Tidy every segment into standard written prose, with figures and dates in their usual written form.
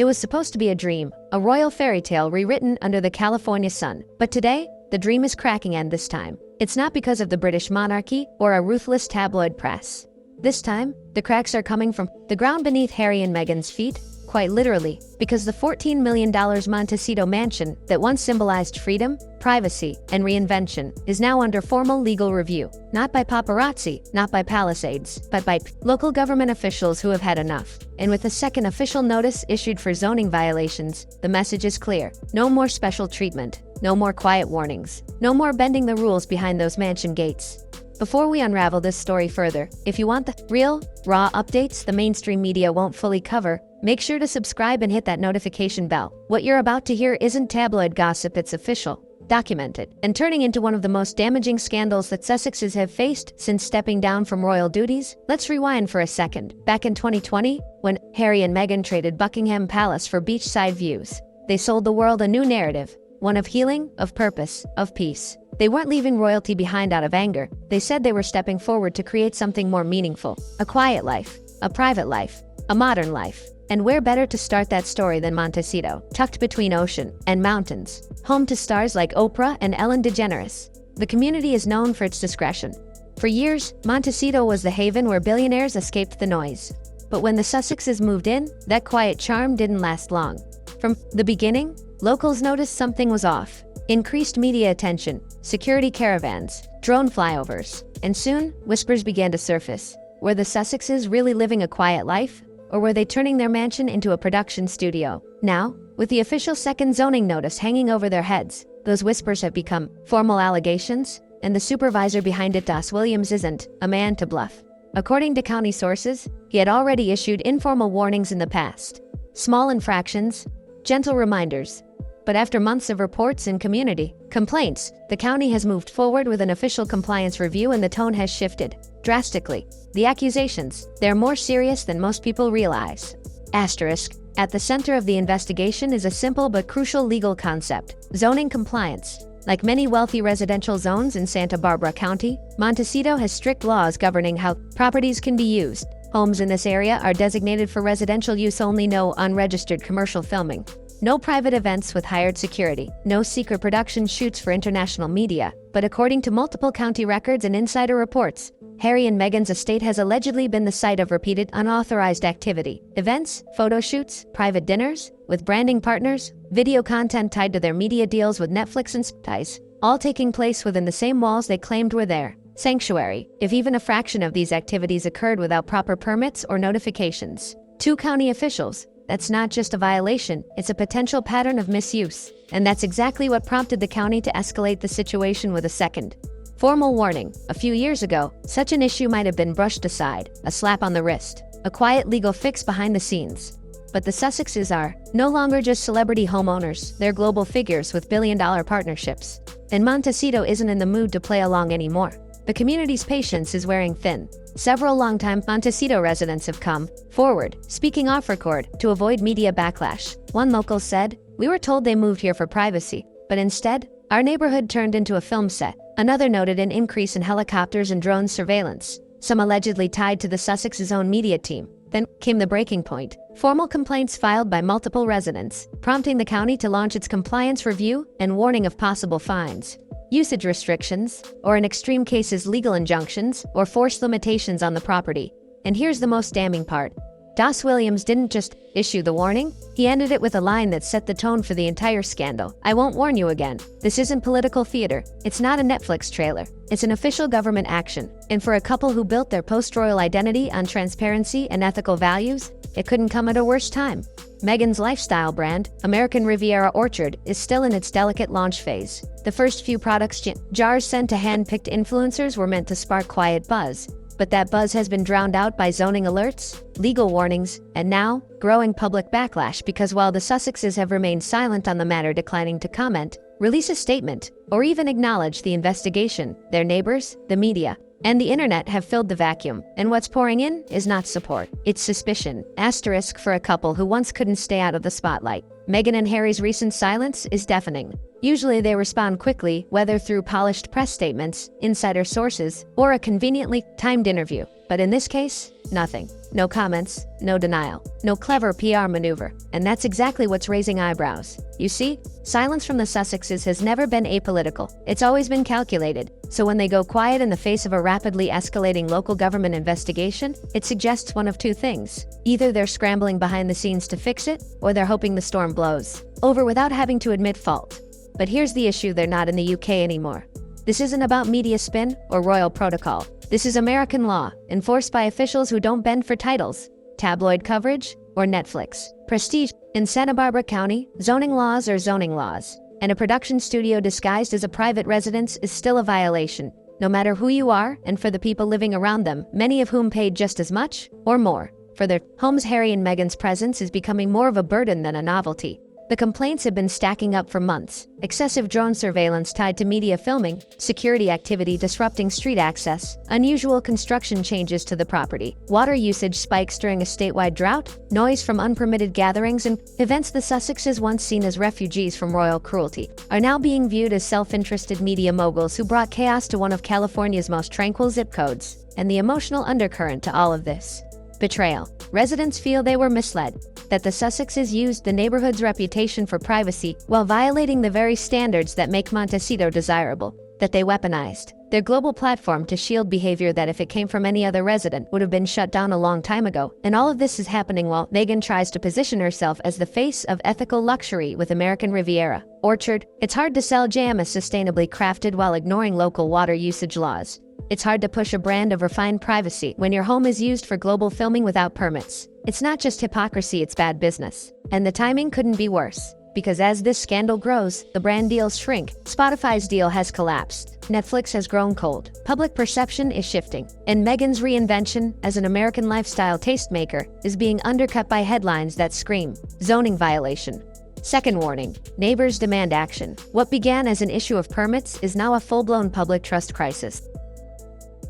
It was supposed to be a dream, a royal fairy tale rewritten under the California sun. But today, the dream is cracking, and this time, it's not because of the British monarchy or a ruthless tabloid press. This time, the cracks are coming from the ground beneath Harry and Meghan's feet, quite literally, because the $14 million Montecito mansion that once symbolized freedom, privacy, and reinvention is now under formal legal review. Not by paparazzi, not by Palisades, but by local government officials who have had enough. And with a second official notice issued for zoning violations, the message is clear. No more special treatment. No more quiet warnings. No more bending the rules behind those mansion gates. Before we unravel this story further, if you want the real, raw updates the mainstream media won't fully cover, make sure to subscribe and hit that notification bell. What you're about to hear isn't tabloid gossip, it's official, documented, and turning into one of the most damaging scandals that Sussexes have faced since stepping down from royal duties. Let's rewind for a second. Back in 2020, when Harry and Meghan traded Buckingham Palace for beachside views, they sold the world a new narrative, one of healing, of purpose, of peace. They weren't leaving royalty behind out of anger. They said they were stepping forward to create something more meaningful. A quiet life, a private life, a modern life. And where better to start that story than Montecito, tucked between ocean and mountains, home to stars like Oprah and Ellen DeGeneres. The community is known for its discretion. For years, Montecito was the haven where billionaires escaped the noise. But when the Sussexes moved in, that quiet charm didn't last long. From the beginning, locals noticed something was off. Increased media attention, security caravans, drone flyovers, and soon, whispers began to surface. Were the Sussexes really living a quiet life? Or were they turning their mansion into a production studio? Now, with the official second zoning notice hanging over their heads, those whispers have become formal allegations, and the supervisor behind it, Das Williams, isn't a man to bluff. According to county sources, he had already issued informal warnings in the past. Small infractions, gentle reminders. But after months of reports and community complaints, the county has moved forward with an official compliance review, and the tone has shifted drastically. The accusations, they're more serious than most people realize. Asterisk. At the center of the investigation is a simple but crucial legal concept: zoning compliance. Like many wealthy residential zones in Santa Barbara County, Montecito has strict laws governing how properties can be used. Homes in this area are designated for residential use only, no unregistered commercial filming. No private events with hired security, no secret production shoots for international media. But according to multiple county records and insider reports, Harry and Meghan's estate has allegedly been the site of repeated unauthorized activity. Events, photo shoots, private dinners, with branding partners, video content tied to their media deals with Netflix and Sussexes, all taking place within the same walls they claimed were their sanctuary. If even a fraction of these activities occurred without proper permits or notifications, two county officials, that's not just a violation, it's a potential pattern of misuse. And that's exactly what prompted the county to escalate the situation with a second formal warning. A few years ago, such an issue might have been brushed aside, a slap on the wrist, a quiet legal fix behind the scenes. But the Sussexes are no longer just celebrity homeowners, they're global figures with billion-dollar partnerships. And Montecito isn't in the mood to play along anymore. The community's patience is wearing thin. Several longtime Montecito residents have come forward, speaking off record, to avoid media backlash. One local said, "We were told they moved here for privacy, but instead, our neighborhood turned into a film set." Another noted an increase in helicopters and drone surveillance, some allegedly tied to the Sussex's own media team. Then came the breaking point. Formal complaints filed by multiple residents, prompting the county to launch its compliance review and warning of possible fines, usage restrictions, or in extreme cases legal injunctions or forced limitations on the property. And here's the most damning part. Das Williams didn't just issue the warning, he ended it with a line that set the tone for the entire scandal. "I won't warn you again. This isn't political theater. It's not a Netflix trailer. It's an official government action." And for a couple who built their post-royal identity on transparency and ethical values, it couldn't come at a worse time. Meghan's lifestyle brand, American Riviera Orchard, is still in its delicate launch phase. The first few products jars sent to hand-picked influencers were meant to spark quiet buzz. But that buzz has been drowned out by zoning alerts, legal warnings, and now, growing public backlash, because while the Sussexes have remained silent on the matter, declining to comment, release a statement, or even acknowledge the investigation, their neighbors, the media, and the internet have filled the vacuum. And what's pouring in is not support, it's suspicion. Asterisk for a couple who once couldn't stay out of the spotlight. Meghan and Harry's recent silence is deafening. Usually they respond quickly, whether through polished press statements, insider sources, or a conveniently timed interview. But in this case, nothing. No comments, no denial, no clever PR maneuver. And that's exactly what's raising eyebrows. You see, silence from the Sussexes has never been apolitical. It's always been calculated. So when they go quiet in the face of a rapidly escalating local government investigation, it suggests one of two things. Either they're scrambling behind the scenes to fix it, or they're hoping the storm blows over without having to admit fault. But here's the issue: they're not in the UK anymore. This isn't about media spin or royal protocol. This is American law, enforced by officials who don't bend for titles, tabloid coverage, or Netflix prestige. In Santa Barbara County, zoning laws are zoning laws, and a production studio disguised as a private residence is still a violation, no matter who you are, and for the people living around them, many of whom paid just as much, or more, for their homes. Harry and Meghan's presence is becoming more of a burden than a novelty. The complaints have been stacking up for months. Excessive drone surveillance tied to media filming, security activity disrupting street access, unusual construction changes to the property, water usage spikes during a statewide drought, noise from unpermitted gatherings and events. The Sussexes, once seen as refugees from royal cruelty, are now being viewed as self-interested media moguls who brought chaos to one of California's most tranquil zip codes. And the emotional undercurrent to all of this: betrayal. Residents feel they were misled, that the Sussexes used the neighborhood's reputation for privacy while violating the very standards that make Montecito desirable, that they weaponized their global platform to shield behavior that, if it came from any other resident, would have been shut down a long time ago. And all of this is happening while Meghan tries to position herself as the face of ethical luxury with American Riviera Orchard. It's hard to sell jam as sustainably crafted while ignoring local water usage laws. It's hard to push a brand of refined privacy when your home is used for global filming without permits. It's not just hypocrisy, it's bad business. And the timing couldn't be worse, because as this scandal grows, the brand deals shrink. Spotify's deal has collapsed. Netflix has grown cold. Public perception is shifting. And Meghan's reinvention as an American lifestyle tastemaker is being undercut by headlines that scream zoning violation. Second warning: neighbors demand action. What began as an issue of permits is now a full-blown public trust crisis.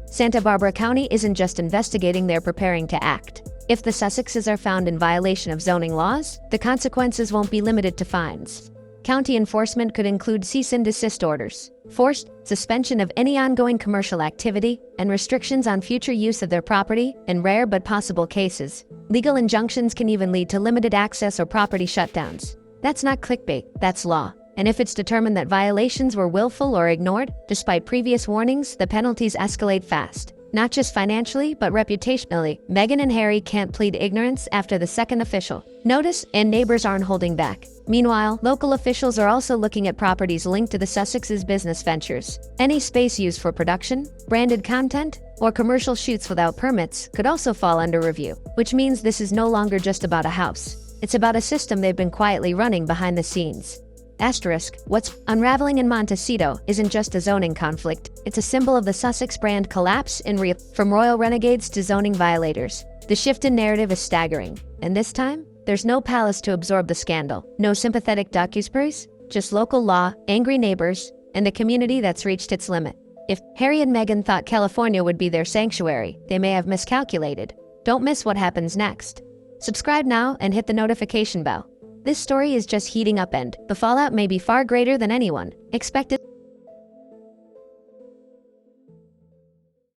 Santa Barbara County isn't just investigating, they're preparing to act. If the Sussexes are found in violation of zoning laws, the consequences won't be limited to fines. County enforcement could include cease and desist orders, forced suspension of any ongoing commercial activity, and restrictions on future use of their property. In rare but possible cases, legal injunctions can even lead to limited access or property shutdowns. That's not clickbait, that's law. And if it's determined that violations were willful or ignored, despite previous warnings, the penalties escalate fast. Not just financially, but reputationally. Meghan and Harry can't plead ignorance after the second official notice, and neighbors aren't holding back. Meanwhile, local officials are also looking at properties linked to the Sussexes' business ventures. Any space used for production, branded content, or commercial shoots without permits could also fall under review, which means this is no longer just about a house. It's about a system they've been quietly running behind the scenes. Asterisk, what's unraveling in Montecito isn't just a zoning conflict, it's a symbol of the Sussex brand collapse from royal renegades to zoning violators. The shift in narrative is staggering, and this time, there's no palace to absorb the scandal, no sympathetic docuseries, just local law, angry neighbors, and a community that's reached its limit. If Harry and Meghan thought California would be their sanctuary, they may have miscalculated. Don't miss what happens next. Subscribe now and hit the notification bell. This story is just heating up, and the fallout may be far greater than anyone expected.